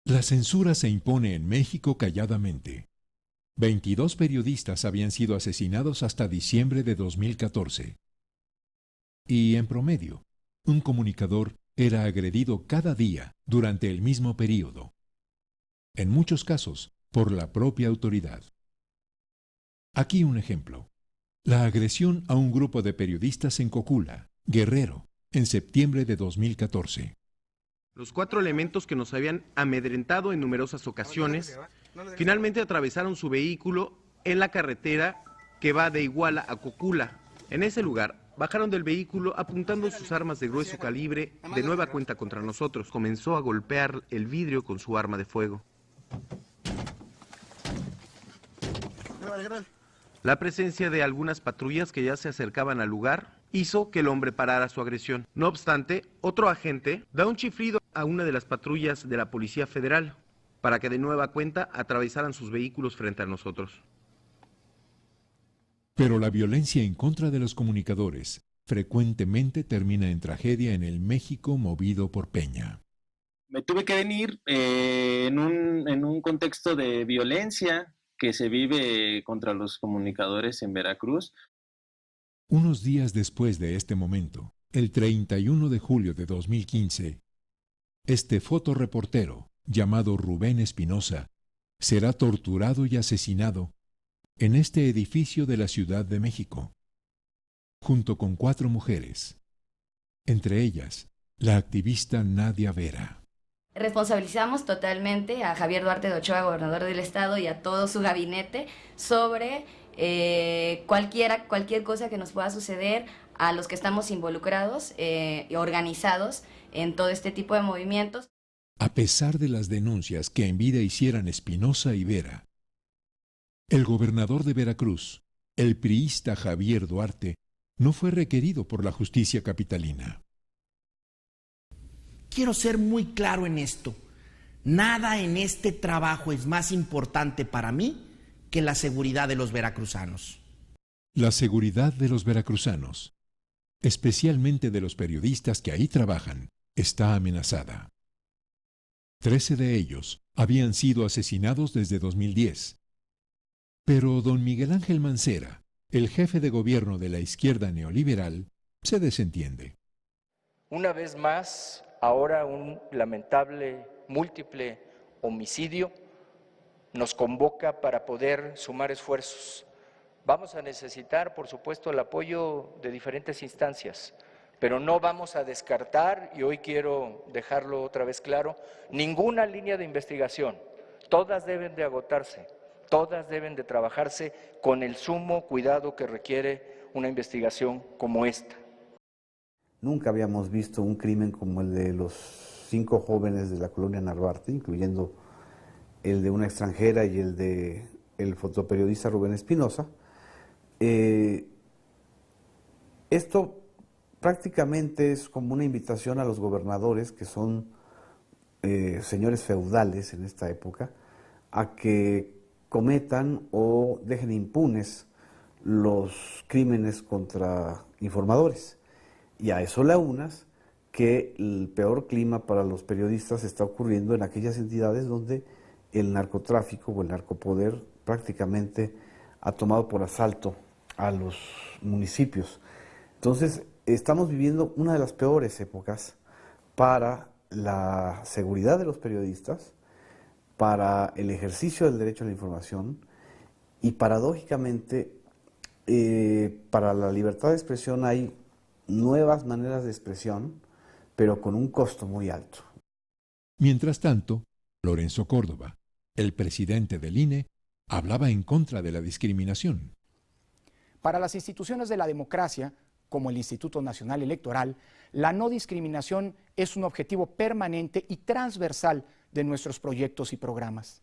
La censura se impone en México calladamente. 22 periodistas habían sido asesinados hasta diciembre de 2014. Y en promedio, un comunicador era agredido cada día durante el mismo período. En muchos casos, por la propia autoridad. Aquí un ejemplo. La agresión a un grupo de periodistas en Cocula, Guerrero, en septiembre de 2014. Los 4 elementos que nos habían amedrentado en numerosas ocasiones, finalmente atravesaron su vehículo en la carretera que va de Iguala a Cocula. En ese lugar, bajaron del vehículo apuntando sus armas de grueso calibre de nueva cuenta contra nosotros. Comenzó a golpear el vidrio con su arma de fuego. La presencia de algunas patrullas que ya se acercaban al lugar hizo que el hombre parara su agresión. No obstante, otro agente da un chiflido a una de las patrullas de la Policía Federal para que de nueva cuenta atravesaran sus vehículos frente a nosotros. Pero la violencia en contra de los comunicadores frecuentemente termina en tragedia en el México movido por Peña. Me tuve que venir en un contexto de violencia que se vive contra los comunicadores en Veracruz. Unos días después de este momento, el 31 de julio de 2015, este fotoreportero, llamado Rubén Espinosa, será torturado y asesinado en este edificio de la Ciudad de México, junto con 4 mujeres, entre ellas la activista Nadia Vera. Responsabilizamos totalmente a Javier Duarte de Ochoa, gobernador del estado, y a todo su gabinete sobre cualquier cosa que nos pueda suceder a los que estamos involucrados y organizados en todo este tipo de movimientos. A pesar de las denuncias que en vida hicieran Espinosa y Vera, el gobernador de Veracruz, el priista Javier Duarte, no fue requerido por la justicia capitalina. Quiero ser muy claro en esto. Nada en este trabajo es más importante para mí que la seguridad de los veracruzanos. La seguridad de los veracruzanos especialmente de los periodistas que ahí trabajan, está amenazada. 13 de ellos habían sido asesinados desde 2010. Pero don Miguel Ángel Mancera, el jefe de gobierno de la izquierda neoliberal, se desentiende. Una vez más, ahora un lamentable múltiple homicidio nos convoca para poder sumar esfuerzos. Vamos a necesitar, por supuesto, el apoyo de diferentes instancias, pero no vamos a descartar, y hoy quiero dejarlo otra vez claro, ninguna línea de investigación. Todas deben de agotarse, todas deben de trabajarse con el sumo cuidado que requiere una investigación como esta. Nunca habíamos visto un crimen como el de los 5 jóvenes de la colonia Narvarte, incluyendo el de una extranjera y el de el fotoperiodista Rubén Espinosa. Esto prácticamente es como una invitación a los gobernadores, que son señores feudales en esta época, a que cometan o dejen impunes los crímenes contra informadores. Y a eso le aunas que el peor clima para los periodistas está ocurriendo en aquellas entidades donde el narcotráfico o el narcopoder prácticamente ha tomado por asalto a los municipios. Entonces, estamos viviendo una de las peores épocas para la seguridad de los periodistas, para el ejercicio del derecho a la información y, paradójicamente, para la libertad de expresión hay nuevas maneras de expresión, pero con un costo muy alto. Mientras tanto, Lorenzo Córdoba, el presidente del INE, hablaba en contra de la discriminación. Para las instituciones de la democracia, como el Instituto Nacional Electoral, la no discriminación es un objetivo permanente y transversal de nuestros proyectos y programas.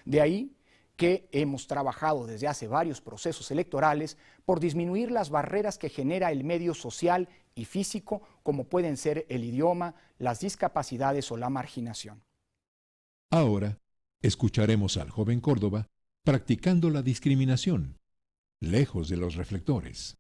De ahí que hemos trabajado desde hace varios procesos electorales por disminuir las barreras que genera el medio social y físico, como pueden ser el idioma, las discapacidades o la marginación. Ahora, escucharemos al joven Córdoba practicando la discriminación, lejos de los reflectores.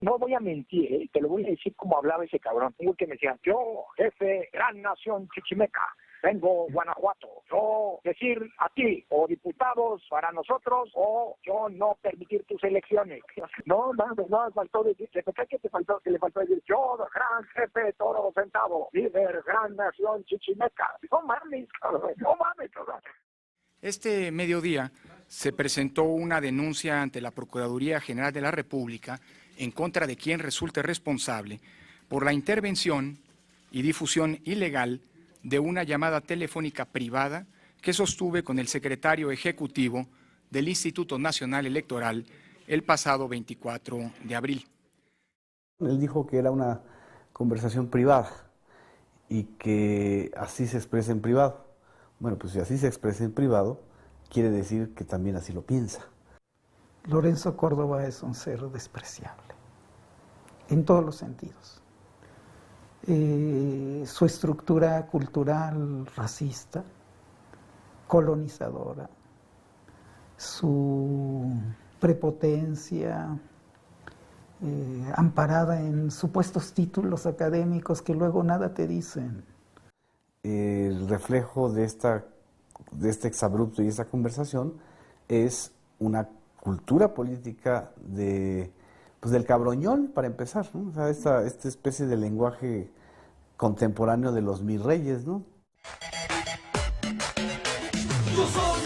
No voy a mentir, te lo voy a decir como hablaba ese cabrón. Tengo que me decían, yo, jefe, gran nación chichimeca, vengo Guanajuato. Yo decir a ti, o diputados para nosotros, o yo no permitir tus elecciones. No, faltó decir, que le faltó decir, yo, gran jefe, toro sentado, líder, gran nación chichimeca. No mames, cabrón, no mames, cabrón. Este mediodía se presentó una denuncia ante la Procuraduría General de la República en contra de quien resulte responsable por la intervención y difusión ilegal de una llamada telefónica privada que sostuve con el secretario ejecutivo del Instituto Nacional Electoral el pasado 24 de abril. Él dijo que era una conversación privada y que así se expresa en privado. Bueno, pues si así se expresa en privado, quiere decir que también así lo piensa. Lorenzo Córdoba es un ser despreciable, en todos los sentidos. Su estructura cultural racista, colonizadora, su prepotencia amparada en supuestos títulos académicos que luego nada te dicen. El reflejo de este exabrupto y esta conversación es una cultura política del cabroñón, para empezar, ¿no? O sea, esta especie de lenguaje contemporáneo de los mirreyes, ¿no? Yo soy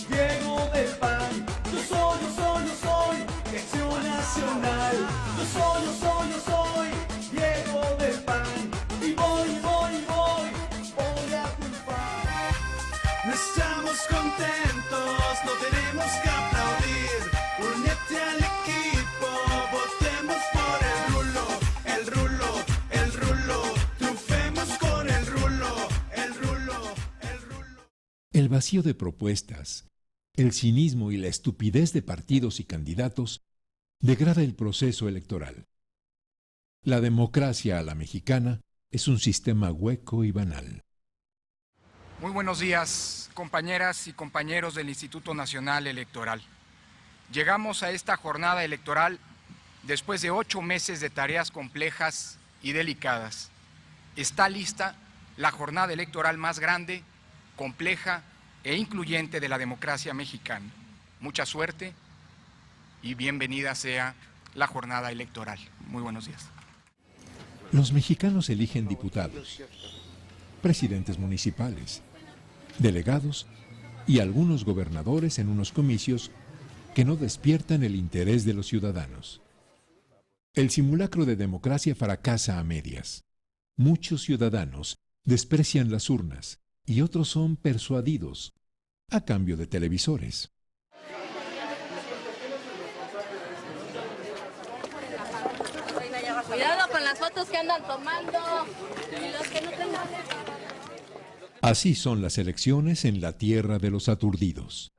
Diego del PAN. Yo soy de Acción Nacional. Yo soy Diego del PAN. Y voy a triunfar. No estamos contentos, no tenemos que aplaudir. Únete al equipo, votemos por el rulo, triunfemos con el rulo. El vacío de propuestas, el cinismo y la estupidez de partidos y candidatos degrada el proceso electoral. La democracia a la mexicana es un sistema hueco y banal. Muy buenos días, compañeras y compañeros del Instituto Nacional Electoral. Llegamos a esta jornada electoral después de 8 meses de tareas complejas y delicadas, está lista la jornada electoral más grande, compleja e incluyente de la democracia mexicana. Mucha suerte y bienvenida sea la jornada electoral. Muy buenos días. Los mexicanos eligen diputados, presidentes municipales, delegados y algunos gobernadores en unos comicios que no despiertan el interés de los ciudadanos. El simulacro de democracia fracasa a medias. Muchos ciudadanos desprecian las urnas y otros son persuadidos a cambio de televisores. Cuidado con las fotos que andan tomando y los que no tengan. Así son las elecciones en la tierra de los aturdidos.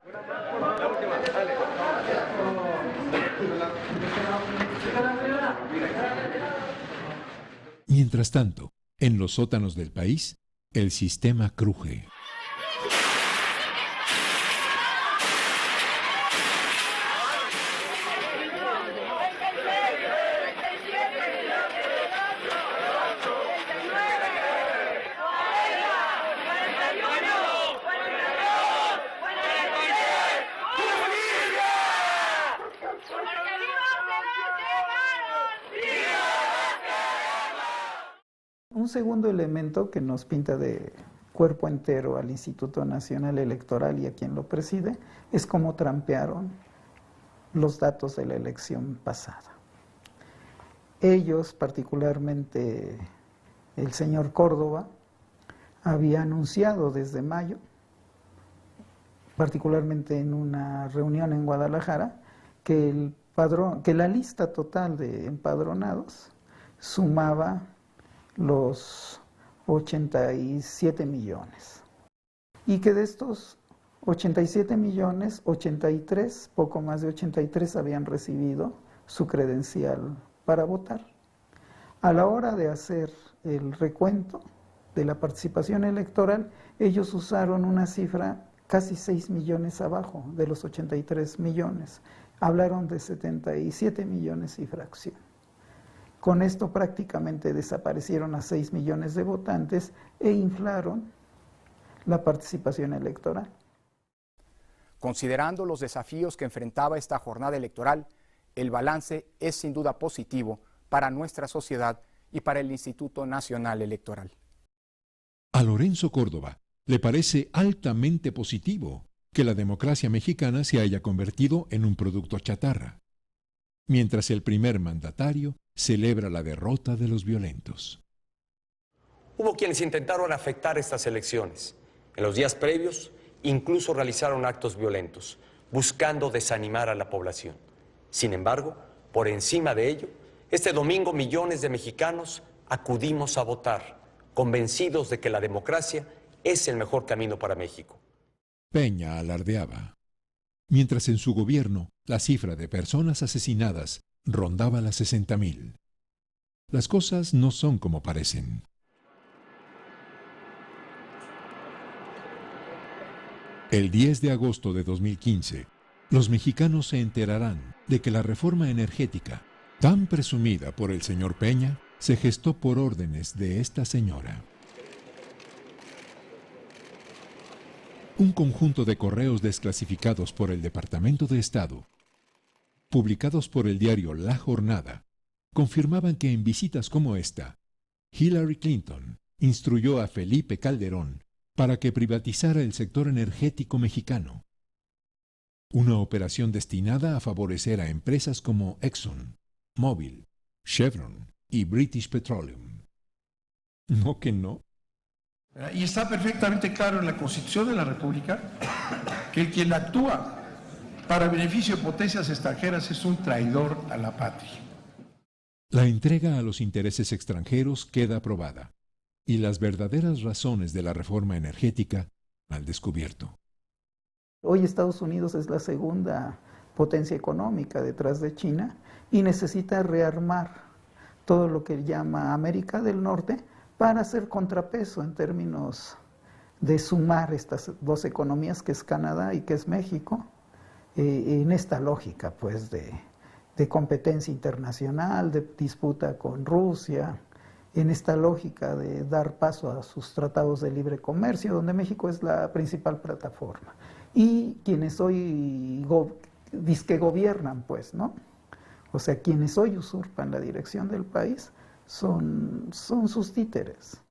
Mientras tanto, en los sótanos del país, el sistema cruje. Un segundo elemento que nos pinta de cuerpo entero al Instituto Nacional Electoral y a quien lo preside es cómo trampearon los datos de la elección pasada. Ellos, particularmente el señor Córdoba, había anunciado desde mayo, particularmente en una reunión en Guadalajara, que la lista total de empadronados sumaba los 87 millones. Y que de estos 87 millones, 83, poco más de 83 habían recibido su credencial para votar. A la hora de hacer el recuento de la participación electoral, ellos usaron una cifra casi 6 millones abajo de los 83 millones. Hablaron de 77 millones y fracción. Con esto prácticamente desaparecieron a 6 millones de votantes e inflaron la participación electoral. Considerando los desafíos que enfrentaba esta jornada electoral, el balance es sin duda positivo para nuestra sociedad y para el Instituto Nacional Electoral. A Lorenzo Córdoba le parece altamente positivo que la democracia mexicana se haya convertido en un producto chatarra, mientras el primer mandatario celebra la derrota de los violentos. Hubo quienes intentaron afectar estas elecciones. En los días previos, incluso realizaron actos violentos, buscando desanimar a la población. Sin embargo, por encima de ello, este domingo millones de mexicanos acudimos a votar, convencidos de que la democracia es el mejor camino para México. Peña alardeaba, mientras en su gobierno la cifra de personas asesinadas rondaba las 60,000. Las cosas no son como parecen. El 10 de agosto de 2015, los mexicanos se enterarán de que la reforma energética, tan presumida por el señor Peña, se gestó por órdenes de esta señora. Un conjunto de correos desclasificados por el Departamento de Estado, publicados por el diario La Jornada, confirmaban que en visitas como esta, Hillary Clinton instruyó a Felipe Calderón para que privatizara el sector energético mexicano. Una operación destinada a favorecer a empresas como Exxon, Mobil, Chevron y British Petroleum. ¿No que no? Y está perfectamente claro en la Constitución de la República que quien actúa para beneficio de potencias extranjeras es un traidor a la patria. La entrega a los intereses extranjeros queda aprobada y las verdaderas razones de la reforma energética al descubierto. Hoy Estados Unidos es la segunda potencia económica detrás de China y necesita rearmar todo lo que llama América del Norte para hacer contrapeso en términos de sumar estas dos economías que es Canadá y que es México, en esta lógica pues de de competencia internacional, de disputa con Rusia, en esta lógica de dar paso a sus tratados de libre comercio, donde México es la principal plataforma. Y quienes hoy dizque gobiernan, pues, ¿no? O sea, quienes hoy usurpan la dirección del país son sus títeres.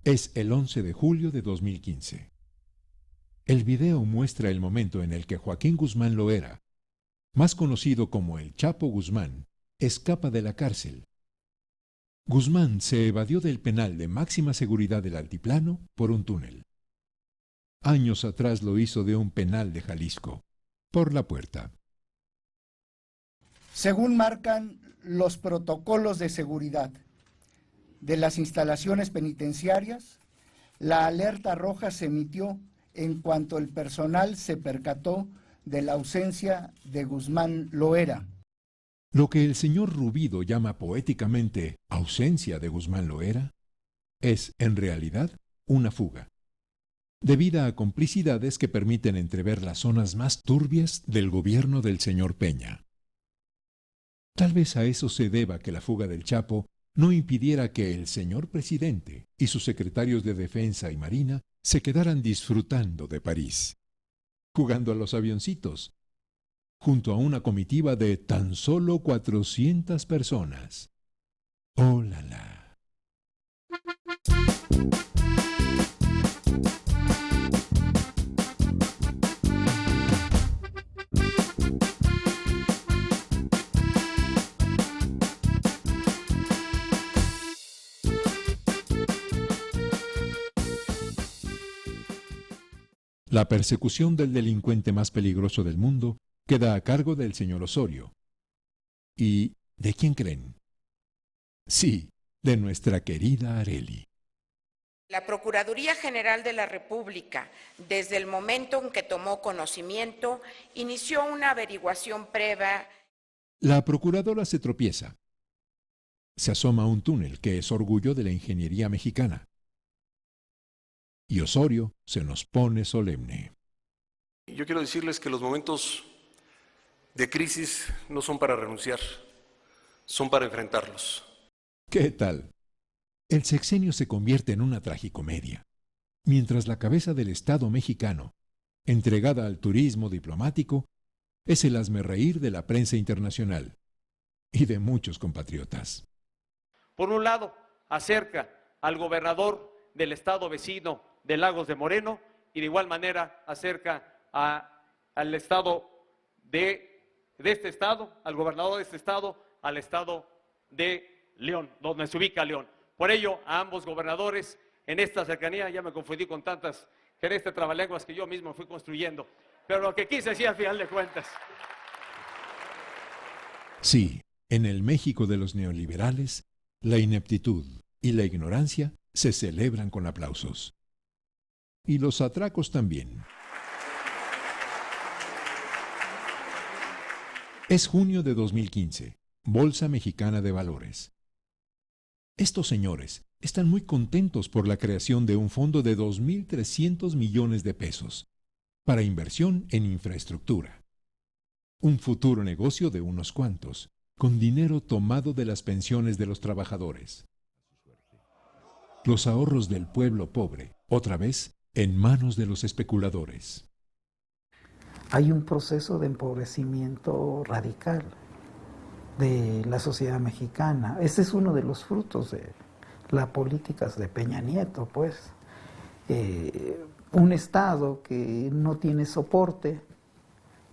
Es el 11 de julio de 2015. El video muestra el momento en el que Joaquín Guzmán Loera, más conocido como el Chapo Guzmán, escapa de la cárcel. Guzmán se evadió del penal de máxima seguridad del Altiplano por un túnel. Años atrás lo hizo de un penal de Jalisco, por la puerta. Según marcan los protocolos de seguridad de las instalaciones penitenciarias, la alerta roja se emitió en cuanto el personal se percató de la ausencia de Guzmán Loera. Lo que el señor Rubido llama poéticamente ausencia de Guzmán Loera es, en realidad, una fuga, debida a complicidades que permiten entrever las zonas más turbias del gobierno del señor Peña. Tal vez a eso se deba que la fuga del Chapo no impidiera que el señor presidente y sus secretarios de Defensa y Marina se quedaran disfrutando de París, jugando a los avioncitos, junto a una comitiva de tan solo 400 personas. ¡Oh, la, la! La persecución del delincuente más peligroso del mundo queda a cargo del señor Osorio. ¿Y de quién creen? Sí, de nuestra querida Arely. La Procuraduría General de la República, desde el momento en que tomó conocimiento, inició una averiguación previa. La procuradora se tropieza. Se asoma a un túnel que es orgullo de la ingeniería mexicana. Y Osorio se nos pone solemne. Yo quiero decirles que los momentos de crisis no son para renunciar, son para enfrentarlos. ¿Qué tal? El sexenio se convierte en una tragicomedia, mientras la cabeza del Estado mexicano, entregada al turismo diplomático, es el hazmerreír de la prensa internacional y de muchos compatriotas. Por un lado, acerca al gobernador del estado vecino de Lagos de Moreno y de igual manera acerca al estado de este estado, al gobernador de este estado, al estado de León, donde se ubica León. Por ello, a ambos gobernadores en esta cercanía, ya me confundí con tantas jerez de trabalenguas que yo mismo fui construyendo, pero lo que quise decir al final de cuentas. Sí, en el México de los neoliberales, la ineptitud y la ignorancia se celebran con aplausos. Y los atracos también. Es junio de 2015, Bolsa Mexicana de Valores. Estos señores están muy contentos por la creación de un fondo de 2.300 millones de pesos para inversión en infraestructura. Un futuro negocio de unos cuantos, con dinero tomado de las pensiones de los trabajadores. Los ahorros del pueblo pobre, otra vez, en manos de los especuladores. Hay un proceso de empobrecimiento radical de la sociedad mexicana. Ese es uno de los frutos de las políticas de Peña Nieto, pues. Un Estado que no tiene soporte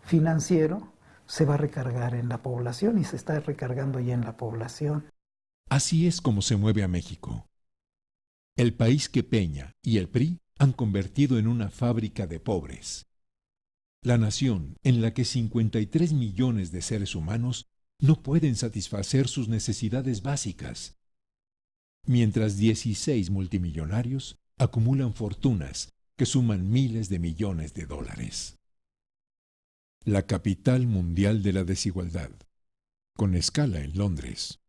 financiero se va a recargar en la población y se está recargando ya en la población. Así es como se mueve a México. El país que Peña y el PRI han convertido en una fábrica de pobres. La nación en la que 53 millones de seres humanos no pueden satisfacer sus necesidades básicas, mientras 16 multimillonarios acumulan fortunas que suman miles de millones de dólares. La capital mundial de la desigualdad, con escala en Londres.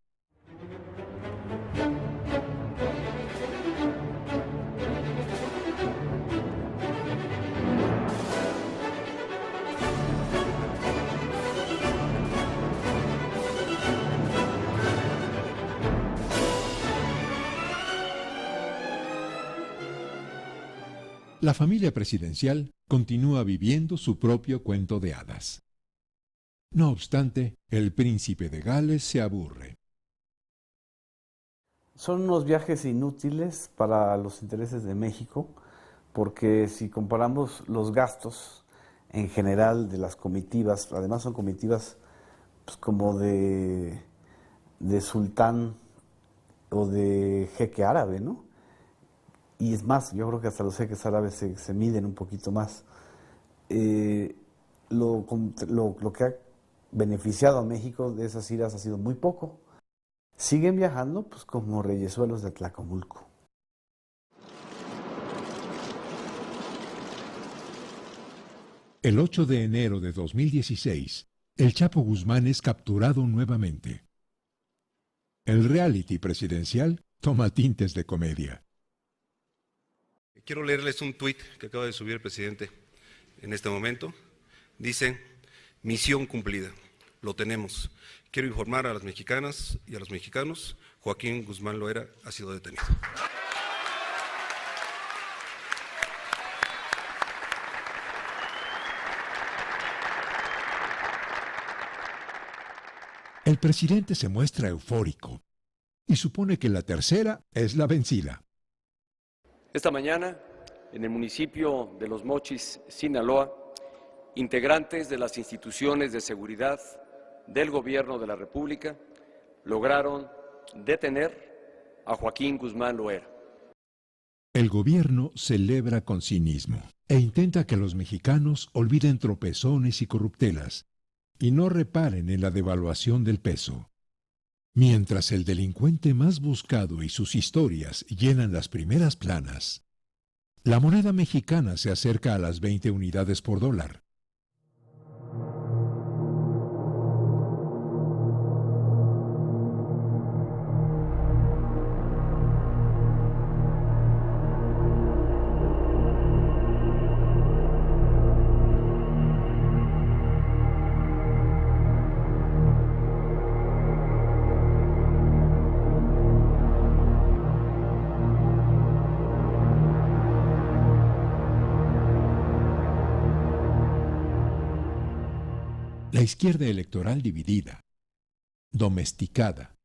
La familia presidencial continúa viviendo su propio cuento de hadas. No obstante, el príncipe de Gales se aburre. Son unos viajes inútiles para los intereses de México, porque si comparamos los gastos en general de las comitivas, además son comitivas pues, como de sultán o de jeque árabe, ¿no? Y es más, yo creo que hasta los jeques árabes se miden un poquito más. Lo que ha beneficiado a México de esas iras ha sido muy poco. Siguen viajando pues como reyesuelos de Tlacomulco. El 8 de enero de 2016, el Chapo Guzmán es capturado nuevamente. El reality presidencial toma tintes de comedia. Quiero leerles un tuit que acaba de subir el presidente en este momento. Dice, misión cumplida, lo tenemos. Quiero informar a las mexicanas y a los mexicanos, Joaquín Guzmán Loera ha sido detenido. El presidente se muestra eufórico y supone que la tercera es la vencida. Esta mañana, en el municipio de Los Mochis, Sinaloa, integrantes de las instituciones de seguridad del Gobierno de la República lograron detener a Joaquín Guzmán Loera. El gobierno celebra con cinismo e intenta que los mexicanos olviden tropezones y corruptelas y no reparen en la devaluación del peso. Mientras el delincuente más buscado y sus historias llenan las primeras planas, la moneda mexicana se acerca a las 20 unidades por dólar. La izquierda electoral dividida, domesticada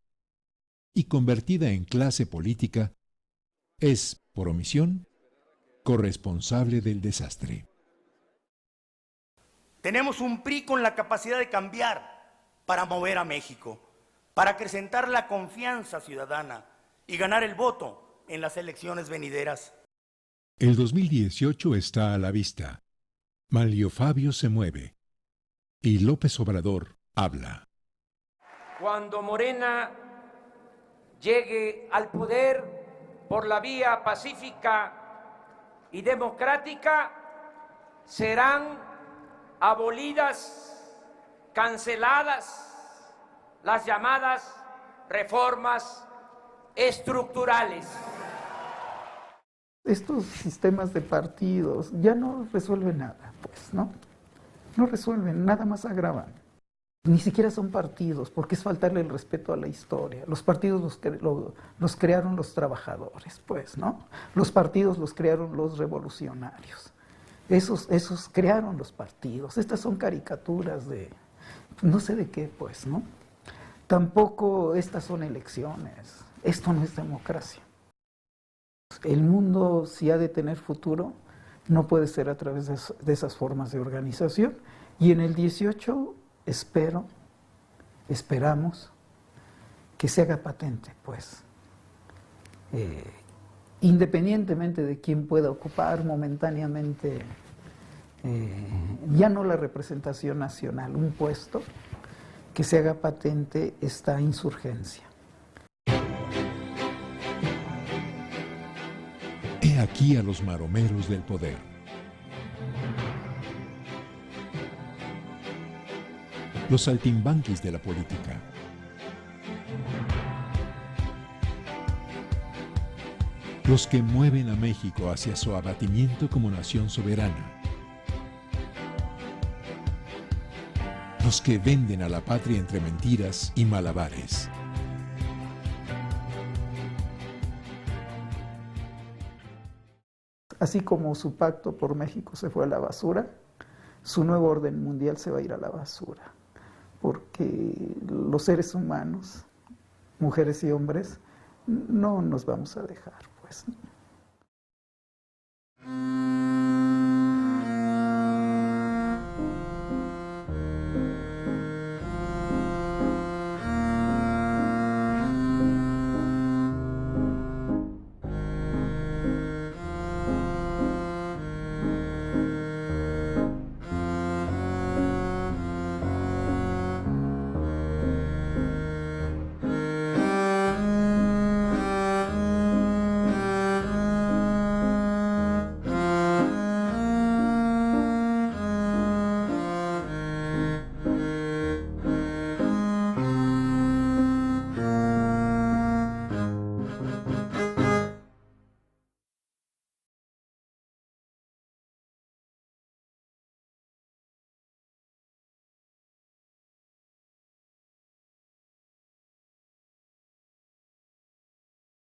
y convertida en clase política es, por omisión, corresponsable del desastre. Tenemos un PRI con la capacidad de cambiar para mover a México, para acrecentar la confianza ciudadana y ganar el voto en las elecciones venideras. El 2018 está a la vista. Manlio Fabio se mueve. Y López Obrador habla. Cuando Morena llegue al poder por la vía pacífica y democrática, serán abolidas, canceladas las llamadas reformas estructurales. Estos sistemas de partidos ya no resuelven nada, pues, ¿no? No resuelven, nada más agravan. Ni siquiera son partidos, porque es faltarle el respeto a la historia. Los partidos los crearon los trabajadores, pues, ¿no? Los partidos los crearon los revolucionarios. Esos crearon los partidos. Estas son caricaturas de no sé de qué, pues, ¿no? Tampoco estas son elecciones. Esto no es democracia. El mundo, si ha de tener futuro, no puede ser a través de esas formas de organización. Y en el 18 esperamos que se haga patente, pues, independientemente de quién pueda ocupar momentáneamente ya no la representación nacional, un puesto, que se haga patente esta insurgencia. He aquí a los maromeros del poder. Los saltimbanquis de la política. Los que mueven a México hacia su abatimiento como nación soberana. Los que venden a la patria entre mentiras y malabares. Así como su pacto por México se fue a la basura, su nuevo orden mundial se va a ir a la basura, porque los seres humanos, mujeres y hombres, no nos vamos a dejar, pues.